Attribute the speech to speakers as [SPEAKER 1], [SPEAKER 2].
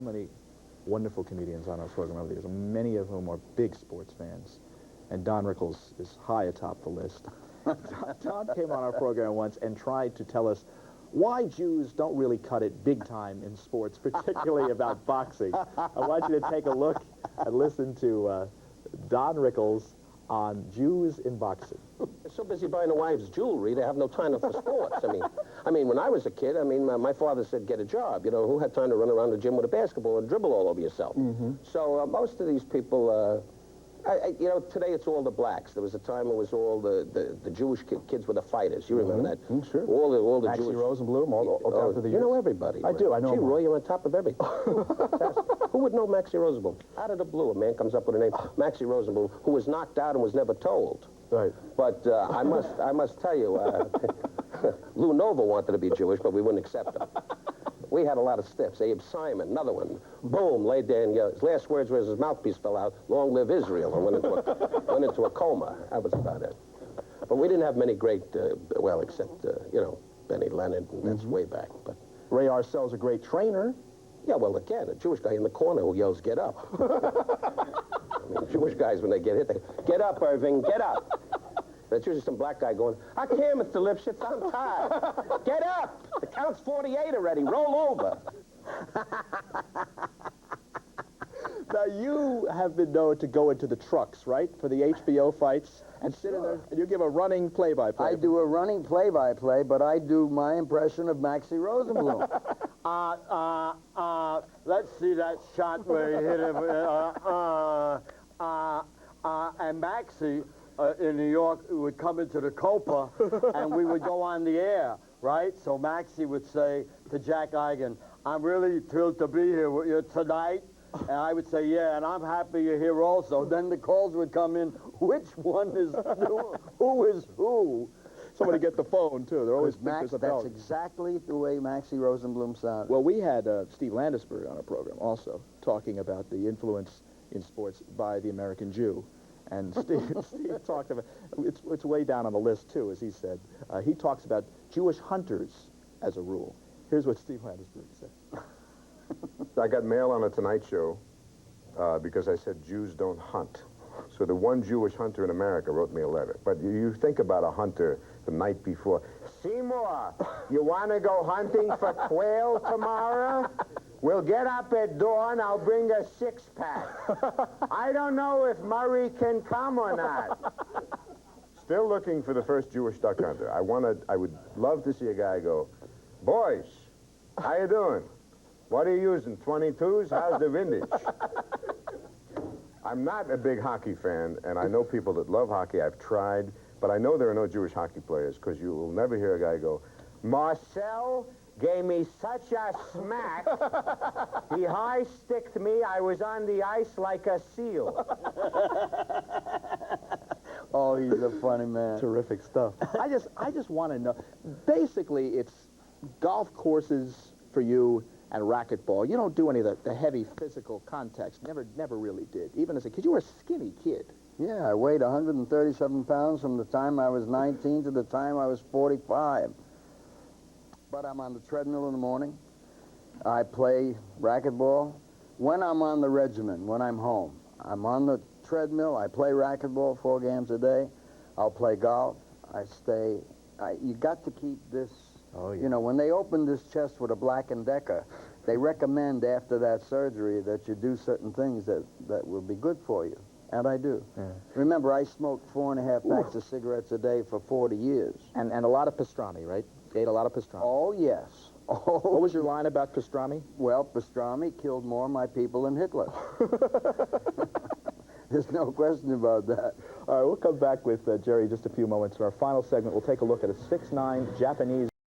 [SPEAKER 1] Many wonderful comedians on our program over the years, many of whom are big sports fans. And Don Rickles is high atop the list. Don came on our program once and tried to tell us why Jews don't really cut it big time in sports, particularly about boxing. I want you to take a look and listen to Don Rickles on Jews in boxing.
[SPEAKER 2] They're so busy buying their wives jewelry, they have no time for sports. I mean, when I was a kid, my father said, get a job. You know, who had time to run around the gym with a basketball and dribble all over yourself? So most of these people, you know, today it's all the blacks. There was a time it was all the Jewish kids were the fighters. You remember that?
[SPEAKER 3] Sure.
[SPEAKER 2] All the
[SPEAKER 3] Maxie
[SPEAKER 2] Jewish...
[SPEAKER 3] Rosenblum, all down to the
[SPEAKER 2] You know everybody.
[SPEAKER 3] I do, I know
[SPEAKER 2] Gee,
[SPEAKER 3] them.
[SPEAKER 2] Roy, you're on top of everything. Who would know Maxie Rosenblum? Out of the blue, a man comes up with a name, Maxie Rosenblum, who was knocked out and was never told.
[SPEAKER 3] Right.
[SPEAKER 2] But I must tell you, Lou Nova wanted to be Jewish, but we wouldn't accept him. We had a lot of stiffs. Abe Simon, another one. Boom, laid there, and his last words were his mouthpiece fell out, long live Israel, and went into a coma. That was about it. But we didn't have many great, well, except, you know, Benny Leonard, and that's way back. But
[SPEAKER 3] Ray Arcel's a great trainer.
[SPEAKER 2] yeah, well, again, a Jewish guy in the corner who yells, get up. I mean, Jewish guys, when they get hit, they get up, Irving, get up. That's usually some black guy going, I can't, Mr. Lipschitz, I'm tired. Get up! The count's 48 already, roll over.
[SPEAKER 1] Now, you have been known to go into the trucks, right, for the HBO fights, and sit in there, and you give a running play-by-play.
[SPEAKER 4] I do a running play-by-play, but I do my impression of Maxie Rosenblum.
[SPEAKER 5] Let's see that shot where he hit him. And Maxie in New York would come into the Copa, and we would go on the air, right? So Maxie would say to Jack Eigen, I'm really thrilled to be here with you tonight. And I would say, yeah, and I'm happy you're here also. Then the calls would come in, which one is who is who?
[SPEAKER 1] Somebody get the phone, too. They're always
[SPEAKER 4] Max, that's exactly the way Maxie Rosenblum sounded.
[SPEAKER 1] Well, we had Steve Landesberg on our program also, talking about the influence in sports by the American Jew. And Steve talked about, it's way down on the list, too, as he said. He talks about Jewish hunters as a rule. Here's what Steve Landesberg said.
[SPEAKER 6] I got mail on a Tonight Show because I said Jews don't hunt. So the one Jewish hunter in America wrote me a letter. But you think about a hunter the night before. Seymour, you want to go hunting for quail tomorrow? We'll get up at dawn. I'll bring a six-pack. I don't know if Murray can come or not. Still looking for the first Jewish duck hunter. I would love to see a guy go, boys, how you doing? What are you using, 22s? How's the vintage? I'm not a big hockey fan, and I know people that love hockey. I've tried, but I know there are no Jewish hockey players because you will never hear a guy go, Marcel gave me such a smack. He high-sticked me. I was on the ice like a seal.
[SPEAKER 4] Oh, he's a funny man.
[SPEAKER 1] Terrific stuff. I just want to know, basically, it's golf courses for you and racquetball. You don't do any of the heavy physical contacts. Never really did. Even as a kid, you were a skinny kid.
[SPEAKER 4] Yeah, I weighed 137 pounds from the time I was 19 to the time I was 45. But I'm on the treadmill in the morning. I play racquetball. When I'm on the regimen, when I'm home, I'm on the treadmill. I play racquetball 4 games a day. I'll play golf. You got to keep this.
[SPEAKER 1] Oh, yeah.
[SPEAKER 4] You know, when they open this chest with a Black & Decker, they recommend after that surgery that you do certain things that will be good for you. And I do. Yeah. Remember, I smoked 4.5 packs of cigarettes a day for 40 years.
[SPEAKER 1] And a lot of pastrami, right? You ate a lot of pastrami.
[SPEAKER 4] Oh, yes. Oh.
[SPEAKER 1] What was your line about pastrami?
[SPEAKER 4] Well, pastrami killed more of my people than Hitler. There's no question about that.
[SPEAKER 1] All right, we'll come back with Jerry in just a few moments. In our final segment, we'll take a look at a 6'9" Japanese